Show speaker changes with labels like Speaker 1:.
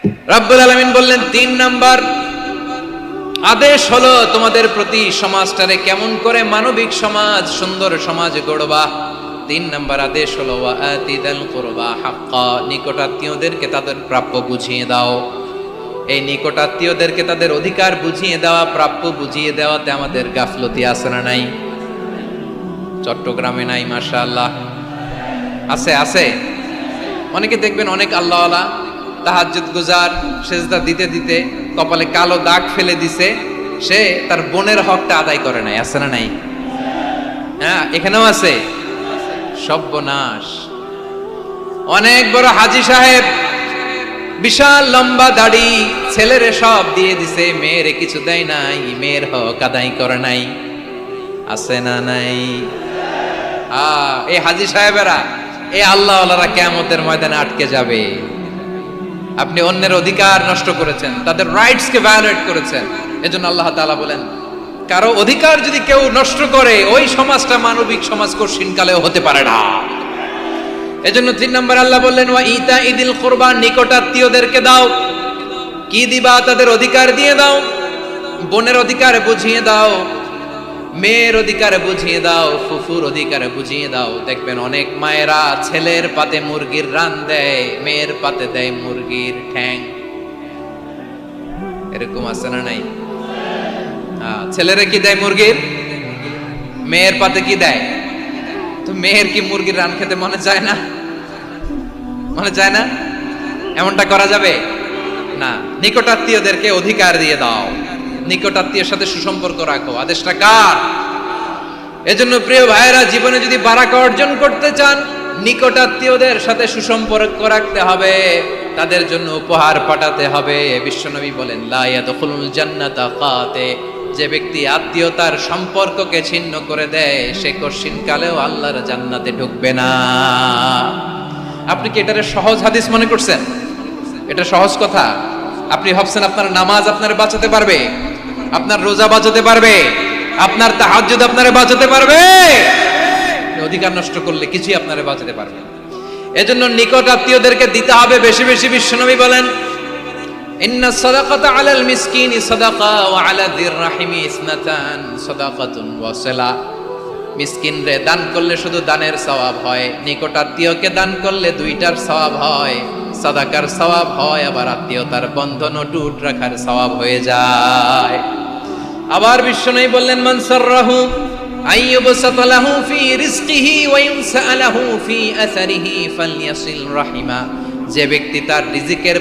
Speaker 1: রব্বুল আলামিন বললেন ৩ নাম্বার আদেশ হলো তোমাদের প্রতি সমাজটারে কেমন করে মানবিক সমাজ, সুন্দর সমাজ গড়বা। ৩ নাম্বার আদেশ হলো ওয়াআতিদাল কুরবা হাক্কা, নিকটাত্মীয়দেরকে তাদের প্রাপ্য বুঝিয়ে দাও। এই নিকটাত্মীয়দেরকে তাদের অধিকার বুঝিয়ে দেওয়া, প্রাপ্য বুঝিয়ে দেওয়াতে আমাদের গাফলতি আছে না নাই? চট্টগ্রামে নাই? মাশাআল্লাহ আছে, আছে। অনেকে দেখবেন অনেক আল্লাহওয়ালা তাহাজ্জুদ গুজার, সেজদা দিতে দিতে কপালে কালো দাগ ফেলে দিছে, সে তার বোনের হকটা আদায় করে নাই। আছে না নাই? হ্যাঁ, এখানেও আছে। সর্বনাশ। অনেক বড় হাজী সাহেব, বিশাল লম্বা দাড়ি, ছেলেরে সব দিয়ে দিছে, মেয়েরে কিছু দেয় নাই, মেয়ের হক আদায় করে নাই। আছে না নাই? এই হাজী সাহেবেরা, এই আল্লাহওয়ালারা কিয়ামতের ময়দানে আটকে যাবে। আপনি অন্যের অধিকার নষ্ট করেছেন, তাদের রাইটস কে ভায়োলেট করেছেন। এজন্য আল্লাহ তাআলা বলেন, কারো অধিকার যদি কেউ নষ্ট করে, ওই সমাজটা মানবিক সমাজ কঠিনকালেও হতে পারে না। এজন্য ৩ নম্বর আল্লাহ বললেন ওয়া ইতাইদিল কুরবা, নিকটাত্মীয়দেরকে দাও। কি দিবা? তাদের অধিকার দিয়ে দাও। বোনের অধিকার বুঝিয়ে দাও, মেয়ের অধিকার বুঝিয়ে দাও, ফুফুর অধিকার বুঝিয়ে দাও। দেখবেন অনেক মায়েরা ছেলের পাতে মুরগির রান দেয়, মেয়ের পাতে দেয় মুরগির ঠ্যাং। এরকম আছে না নাই? ছেলেরা কি দেয়? মুরগির। মেয়ের পাতে কি দেয়? তো মেয়ের কি মুরগির রান খেতে মনে চায় না? মনে চায় না? এমনটা করা যাবে না। নিকটাত্মীয়দেরকে অধিকার দিয়ে দাও, নিকটাত্মীয়ের সাথে সুসম্পর্ক রাখো। আদেশটা কার? এজন্য প্রিয় ভাইয়েরা, জীবনে যদি বারাকা অর্জন করতে চান, নিকটাত্মীয়দের সাথে সুসম্পর্ক রাখতে হবে, তাদের জন্য উপহার পাঠাতে হবে। বিশ্বনবী বলেন লা ইয়াদখুলুল জান্নাতা কাতে, যে ব্যক্তি আত্মীয়তার সম্পর্ককে ছিন্ন করে দেয়, সে কঠিনকালেও আল্লাহর জান্নাতে ঢুকবে না। আপনি কি এটারে সহজ হাদিস মনে করছেন? এটা সহজ কথা? আপনি ভাবছেন আপনার নামাজ আপনারে বাঁচাতে পারবে? আপনার রোজা বাঁচাতে পারবে? আপনার তাহাজ্জুদ আপনারে বাঁচাতে পারবে? অধিকার নষ্ট করলে কিছুই আপনারে বাঁচাতে পারবে না। এজন্য নিকট আত্মীয়দেরকে দিতে হবে বেশি বেশি। বিশ্বনবী বলেন ইন্না সাদাকাতা আলাল মিসকিনি সাদাকা ওয়া আলা যির রাহিমি ইসনাতান সাদাকাতুন ওয়া সিলা। মিসকিনরে দান করলে শুধু দানের সওয়াব হয়, নিকট আত্মীয়কে দান করলে 2টার সওয়াব হয়। সাদাকার সওয়াব হয়, আবার আত্মীয়তার বন্ধন অটুট রাখার সওয়াব হয়ে যায়। আবার বিশ্বনবী বললেন মান সাররাহু আইয়ুবসাতা লাহু ফি রিজকিহি ওয়া ইউনসা লাহু ফি আসারিহি ফালইয়াসিল রাহিমা, যে ব্যক্তি তার রিজিকের